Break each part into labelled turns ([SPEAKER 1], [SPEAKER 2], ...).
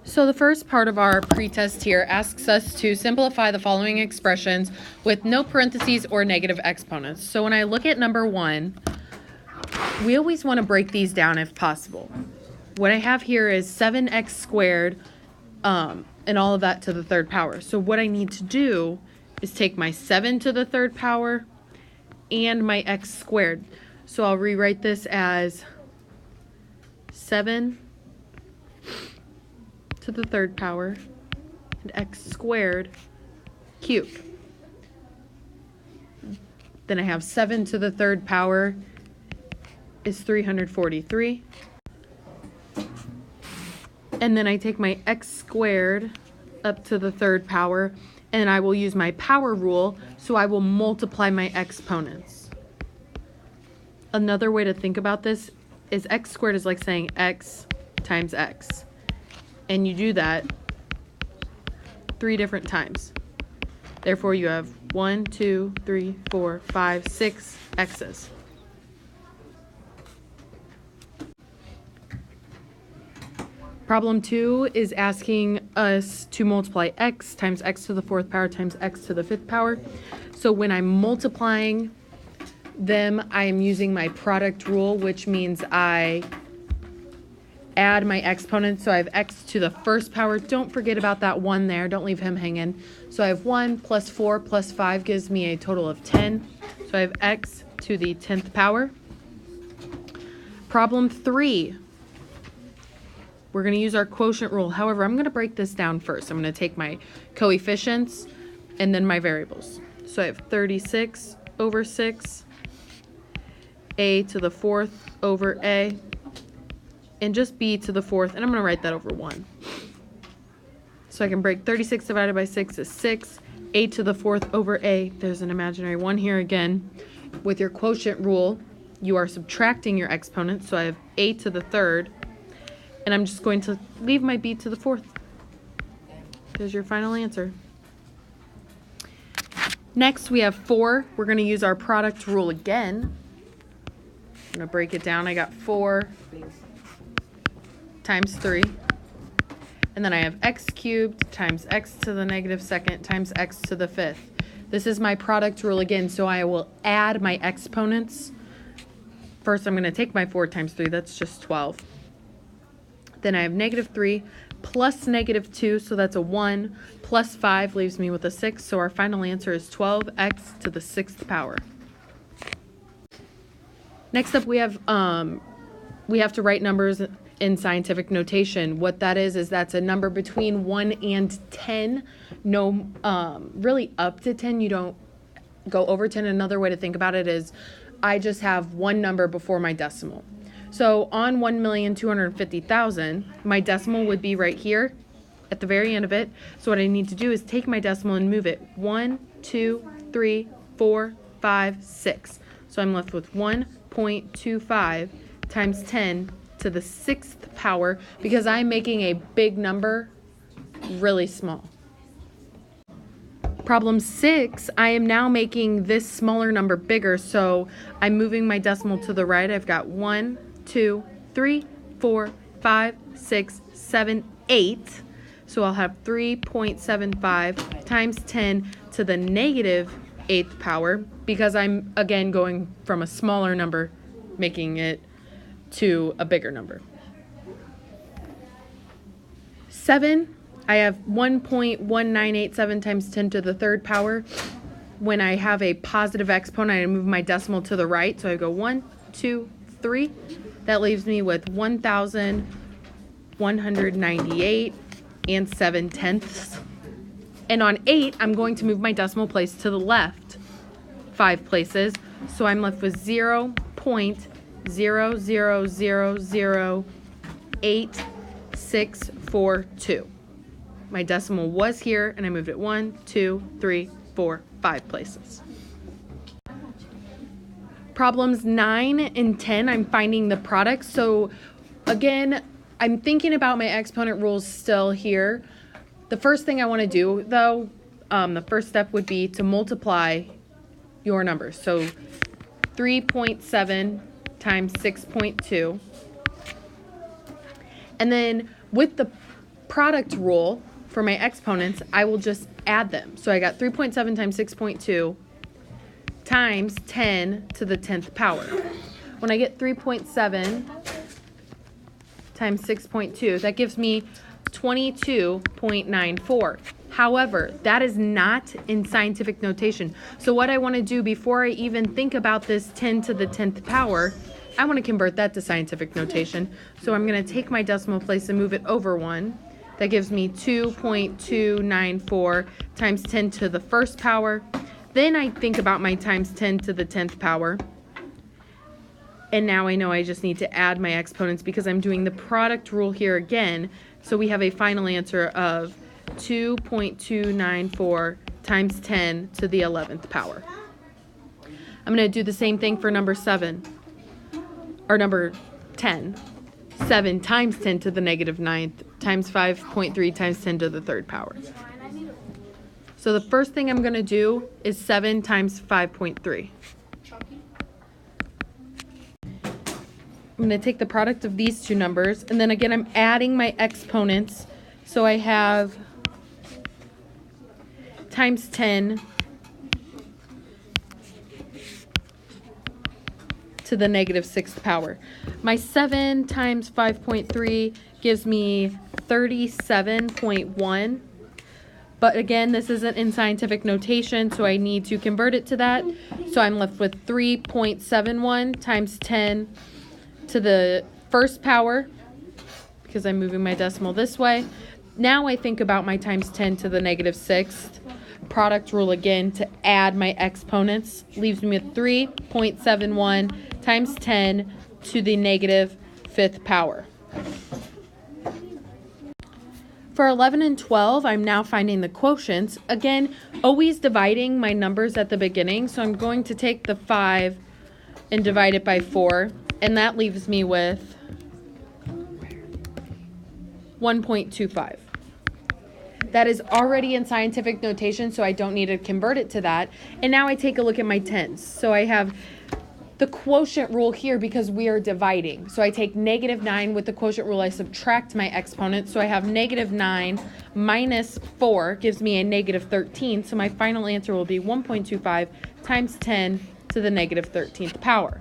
[SPEAKER 1] So the first part of our pretest here asks us to simplify the following expressions with no parentheses or negative exponents. So when I look at number 1, we always want to break these down if possible. What I have here is 7x squared and all of that to the third power. So what I need to do is take my 7 to the third power and my x squared. So I'll rewrite this as 7 to the third power and x squared cubed. Then I have 7 to the third power is 343. And then I take my x squared up to the third power, and I will use my power rule, so I will multiply my exponents. Another way to think about this is x squared is like saying x times x. And you do that 3 different times. Therefore, you have 1, 2, 3, 4, 5, 6 x's. Problem 2 is asking us to multiply x times x to the 4th power times x to the 5th power. So when I'm multiplying them, I am using my product rule, which means I add my exponents. So I have x to the 1st power. Don't forget about that 1 there. Don't leave him hanging. So I have 1 plus 4 plus 5 gives me a total of 10. So I have x to the 10th power. Problem 3. We're going to use our quotient rule. However, I'm going to break this down first. I'm going to take my coefficients and then my variables. So I have 36 over 6, a to the 4th over a, and just b to the 4th, and I'm going to write that over 1. So I can break 36 divided by 6 is 6, a to the 4th over a. There's an imaginary 1 here again. With your quotient rule, you are subtracting your exponents, so I have a to the 3rd, and I'm just going to leave my b to the 4th. There's your final answer. Next, we have 4. We're going to use our product rule again. I'm going to break it down. I got 4 times 3. And then I have x cubed times x to the negative 2nd times x to the 5th. This is my product rule again, so I will add my exponents. First, I'm going to take my 4 times 3. That's just 12. Then I have negative 3 plus negative 2, so that's a 1, plus 5 leaves me with a 6, so our final answer is 12x to the 6th power. Next up, we have to write numbers in scientific notation. What that is that's a number between 1 and 10. No, really up to 10. You don't go over 10. Another way to think about it is I just have one number before my decimal. So on 1,250,000, my decimal would be right here at the very end of it. So what I need to do is take my decimal and move it 1, 2, 3, 4, 5, 6. So I'm left with 1.25 times 10 to the 6th power because I'm making a big number really small. Problem 6, I am now making this smaller number bigger, so I'm moving my decimal to the right. I've got 1, 2, 3, 4, 5, 6, 7, 8. So I'll have 3.75 times 10 to the negative 8th power because I'm, again, going from a smaller number, making it to a bigger number. 7, I have 1.1987 times 10 to the 3rd power. When I have a positive exponent, I move my decimal to the right. So I go 1, 2, 3. That leaves me with 1,198 and 7/10. And on 8, I'm going to move my decimal place to the left 5 places. So I'm left with 0.0008642. My decimal was here, and I moved it 1, 2, 3, 4, 5 places. Problems 9 and 10, I'm finding the product. So again, I'm thinking about my exponent rules still here. The first thing I want to do, though, the first step would be to multiply your numbers. So 3.7 times 6.2. And then with the product rule for my exponents, I will just add them. So I got 3.7 times 6.2 times 10 to the 10th power. When I get 3.7 times 6.2, that gives me 22.94. However, that is not in scientific notation. So what I want to do before I even think about this 10 to the 10th power, I want to convert that to scientific notation. So I'm going to take my decimal place and move it over 1. That gives me 2.294 times 10 to the first power. Then I think about my times 10 to the 10th power. And now I know I just need to add my exponents because I'm doing the product rule here again. So we have a final answer of 2.294 times 10 to the 11th power. I'm going to do the same thing for number 7, or number 10. 7 times 10 to the negative 9th times 5.3 times 10 to the 3rd power. So the first thing I'm going to do is 7 times 5.3. I'm going to take the product of these two numbers, and then again I'm adding my exponents. So I have times 10 to the negative 6th power. My 7 times 5.3 gives me 37.1. But again, this isn't in scientific notation, so I need to convert it to that. So I'm left with 3.71 times 10 to the first power, because I'm moving my decimal this way. Now I think about my times 10 to the negative 6th. Product rule again to add my exponents. Leaves me with 3.71 times 10 to the negative 5th power. For 11 and 12, I'm now finding the quotients. Again, always dividing my numbers at the beginning. So I'm going to take the 5 and divide it by 4. And that leaves me with 1.25. That is already in scientific notation, so I don't need to convert it to that. And now I take a look at my tens. So I have the quotient rule here because we are dividing. So I take negative 9 with the quotient rule. I subtract my exponent. So I have negative 9 minus 4 gives me a negative 13. So my final answer will be 1.25 times 10 to the negative 13th power.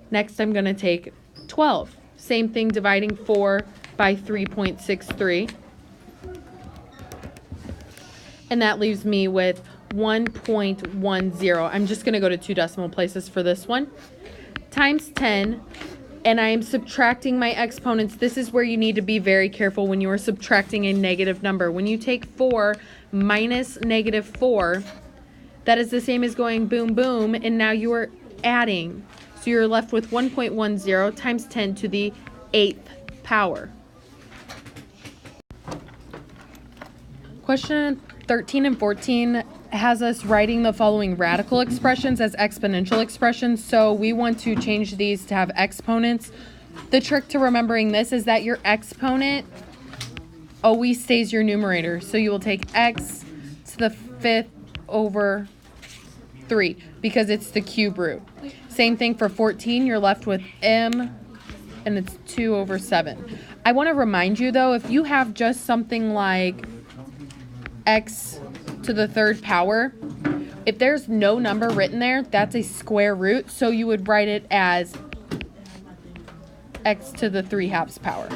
[SPEAKER 1] Next, I'm going to take 12. Same thing, dividing 4 by 3.63. And that leaves me with 1.10. I'm just going to go to 2 decimal places for this one. Times 10. And I am subtracting my exponents. This is where you need to be very careful when you are subtracting a negative number. When you take 4 minus negative 4, that is the same as going boom, boom. And now you are adding. So you're left with 1.10 times 10 to the 8th power. Question 13 and 14 has us writing the following radical expressions as exponential expressions. So we want to change these to have exponents. The trick to remembering this is that your exponent always stays your numerator. So you will take x to the 5th over 3 because it's the cube root. Same thing for 14, you're left with m, and it's 2 over 7. I want to remind you, though, if you have just something like x to the 3rd power, if there's no number written there, that's a square root, so you would write it as x to the 3/2 power.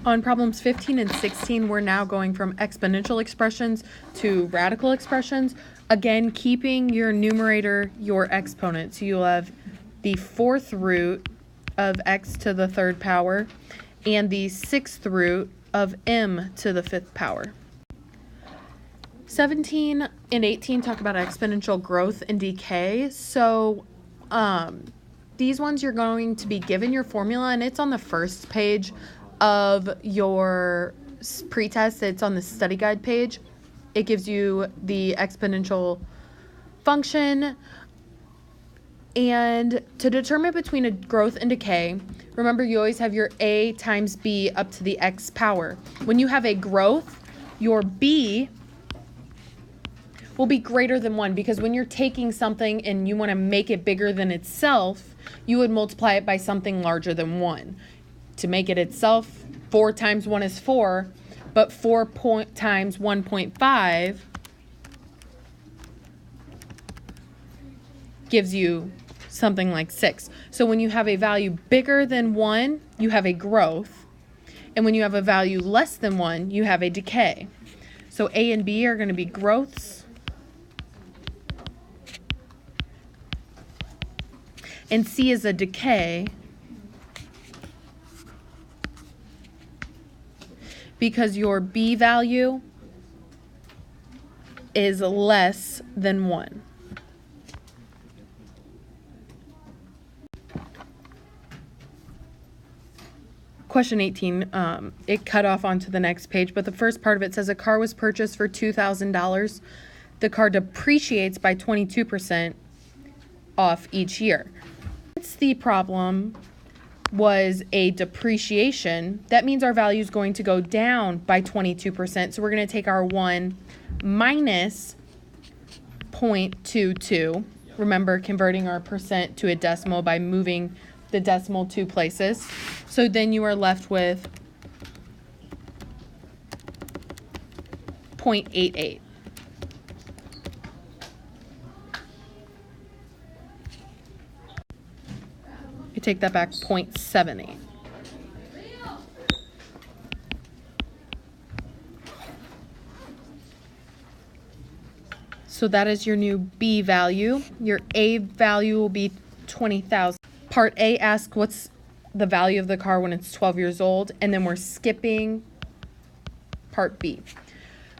[SPEAKER 1] On problems 15 and 16, we're now going from exponential expressions to radical expressions. Again, keeping your numerator your exponent. So you'll have the 4th root of x to the 3rd power and the 6th root of m to the 5th power. 17 and 18 talk about exponential growth and decay. So these ones you're going to be given your formula, and it's on the first page of your pretest. It's on the study guide page. It gives you the exponential function. And to determine between a growth and decay, remember you always have your a times b up to the x power. When you have a growth, your b will be greater than 1, because when you're taking something and you want to make it bigger than itself, you would multiply it by something larger than 1. To make it itself, 4 times 1 is 4, but 4 times 1.5 gives you something like 6. So when you have a value bigger than 1, you have a growth. And when you have a value less than 1, you have a decay. So A and B are going to be growths. And C is a decay, because your B value is less than 1. Question 18, it cut off onto the next page, but the first part of it says a car was purchased for $2,000. The car depreciates by 22% off each year. Since the problem was a depreciation, that means our value is going to go down by 22%. So we're going to take our 1 minus 0.22. Remember, converting our percent to a decimal by moving the decimal 2 places. So then you are left with 0.88. You take that back, 0.78. So that is your new B value. Your A value will be 20,000. Part A asks what's the value of the car when it's 12 years old, and then we're skipping part B.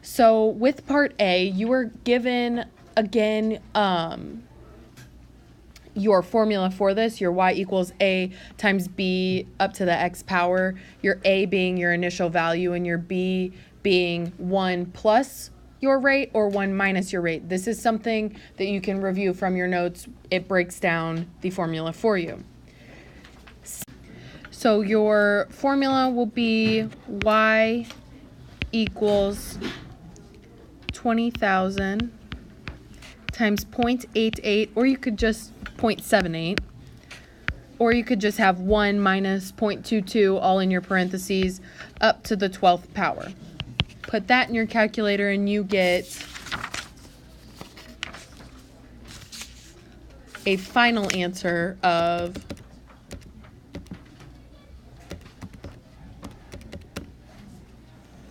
[SPEAKER 1] So with part A, you were given, again, your formula for this, your y equals A times B up to the x power, your A being your initial value and your B being 1 plus your rate or 1 minus your rate. This is something that you can review from your notes. It breaks down the formula for you. So your formula will be y equals 20,000 times 0.88, or you could just 0.78, or you could just have 1 minus 0.22 all in your parentheses up to the 12th power. Put that in your calculator and you get a final answer of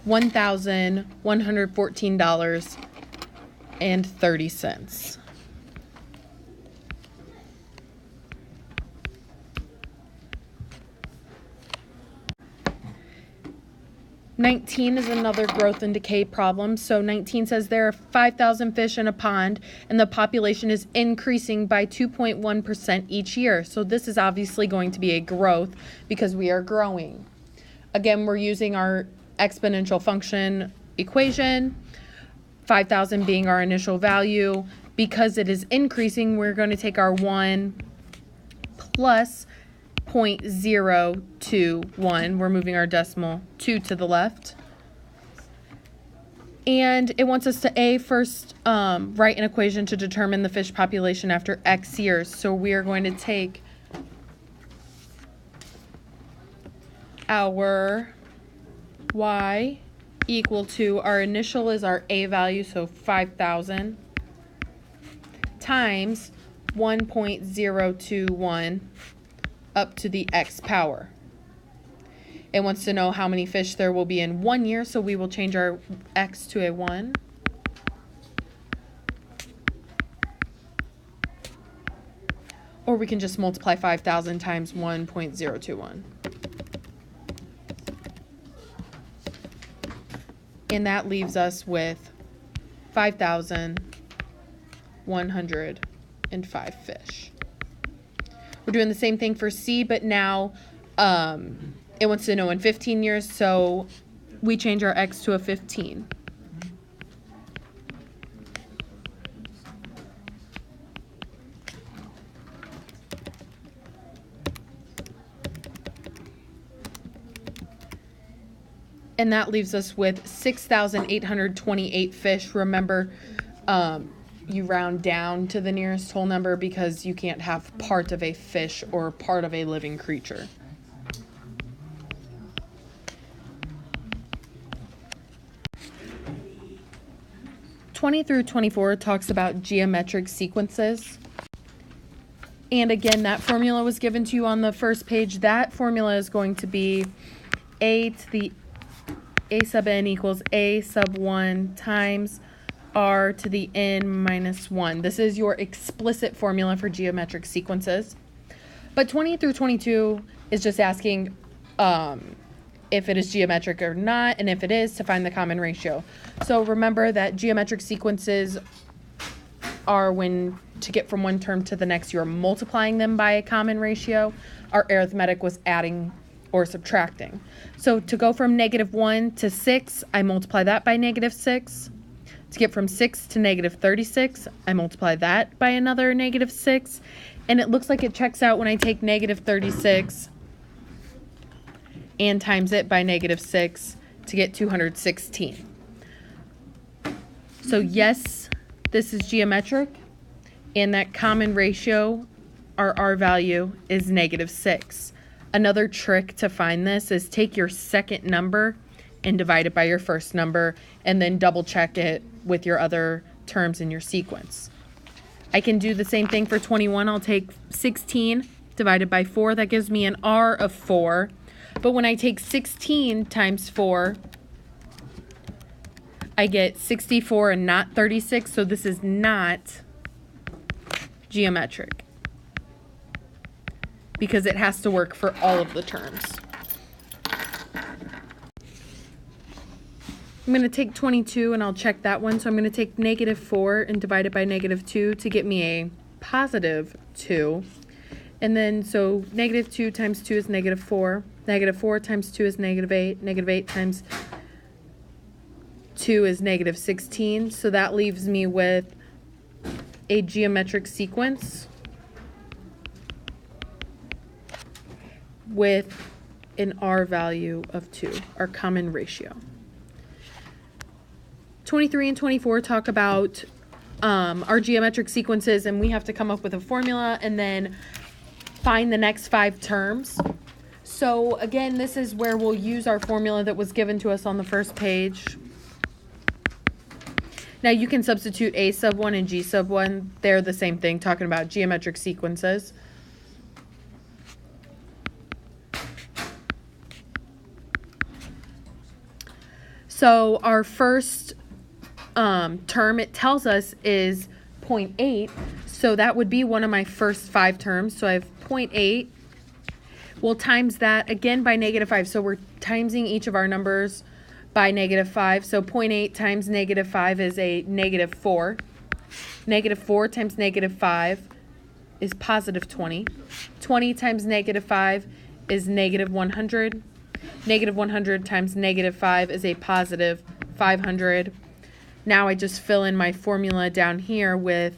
[SPEAKER 1] $1,114.30. 19 is another growth and decay problem. So 19 says there are 5,000 fish in a pond and the population is increasing by 2.1% each year. So this is obviously going to be a growth because we are growing. Again, we're using our exponential function equation, 5,000 being our initial value. Because it is increasing, we're going to take our 1 plus 0.021. We're moving our decimal 2 to the left. And it wants us to first write an equation to determine the fish population after X years. So we are going to take our Y equal to, our initial is our A value, so 5,000, times 1.021 up to the X power. It wants to know how many fish there will be in 1 year, so we will change our X to a 1. Or we can just multiply 5,000 times 1.021. And that leaves us with 5,105 fish. We're doing the same thing for C, but now it wants to know in 15 years, so we change our X to a 15. And that leaves us with 6,828 fish. Remember, you round down to the nearest whole number because you can't have part of a fish or part of a living creature. Through 24 talks about geometric sequences. And again, that formula was given to you on the first page. That formula is going to be a sub n equals a sub 1 times r to the n minus 1. This is your explicit formula for geometric sequences. But 20 through 22 is just asking if it is geometric or not, and if it is, to find the common ratio. So remember that geometric sequences are when, to get from one term to the next, you're multiplying them by a common ratio. Our arithmetic was adding or subtracting. So to go from -1 to 6, I multiply that by -6. To get from 6 to -36, I multiply that by another -6. And it looks like it checks out when I take -36 and times it by -6 to get 216. So yes, this is geometric, and that common ratio, our R value, is -6. Another trick to find this is take your second number and divide it by your first number, and then double check it with your other terms in your sequence. I can do the same thing for 21. I'll take 16 divided by 4. That gives me an R of 4. But when I take 16 times 4, I get 64 and not 36. So this is not geometric because it has to work for all of the terms. I'm going to take 22 and I'll check that one. So I'm going to take -4 and divide it by -2 to get me a +2. And then, so -2 times 2 is -4. -4 times 2 is -8. -8 times 2 is -16. So that leaves me with a geometric sequence with an R value of 2, our common ratio. 23 and 24 talk about our geometric sequences, and we have to come up with a formula and then find the next 5 terms. So again, this is where we'll use our formula that was given to us on the first page. Now you can substitute a sub 1 and g sub 1. They're the same thing, talking about geometric sequences. So our first term, it tells us, is 0.8. So that would be one of my first 5 terms. So I have 0.8. We'll times that again by -5. So we're timesing each of our numbers by -5. So 0.8 times -5 is a -4. -4 times -5 is +20. 20 times -5 is -100. -100 times -5 is a +500. Now I just fill in my formula down here with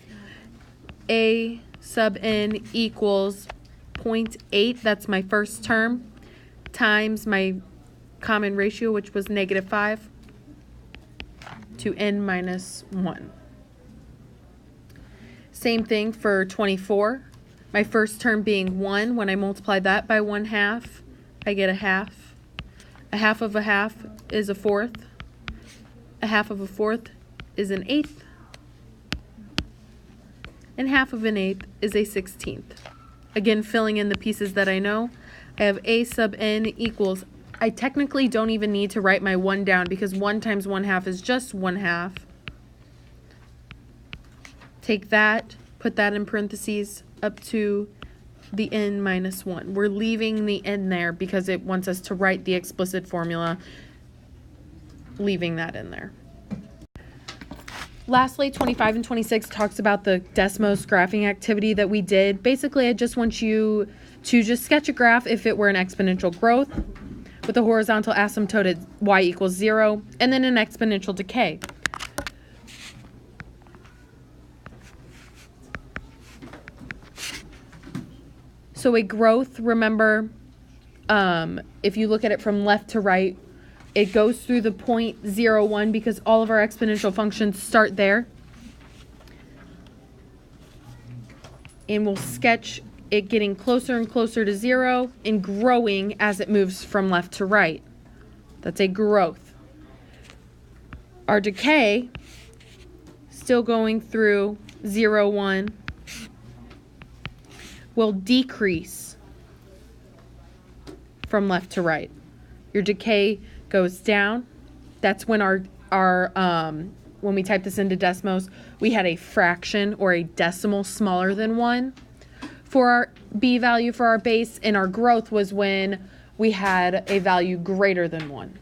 [SPEAKER 1] a sub n equals 0.8, that's my first term, times my common ratio, which was -5, to n minus 1. Same thing for 24. My first term being 1. When I multiply that by 1/2, I get a half. A half of a half is a fourth. A half of a fourth is an eighth. And half of an eighth is a 16th. Again, filling in the pieces that I know, I have a sub n equals, I technically don't even need to write my 1 down because 1 times 1/2 is just 1/2. Take that, put that in parentheses, up to the n minus 1. We're leaving the n there because it wants us to write the explicit formula, leaving that in there. Lastly, 25 and 26 talks about the Desmos graphing activity that we did. Basically, I just want you to just sketch a graph if it were an exponential growth with a horizontal asymptote at y equals 0, and then an exponential decay. So a growth, remember, if you look at it from left to right, it goes through the point 0, 1 because all of our exponential functions start there. and we'll sketch it getting closer and closer to 0 and growing as it moves from left to right. That's a growth. Our decay, still going through 0, 1, will decrease from left to right. Your decay goes down. That's when when we type this into Desmos, we had a fraction or a decimal smaller than 1 for our B value for our base, and our growth was when we had a value greater than 1.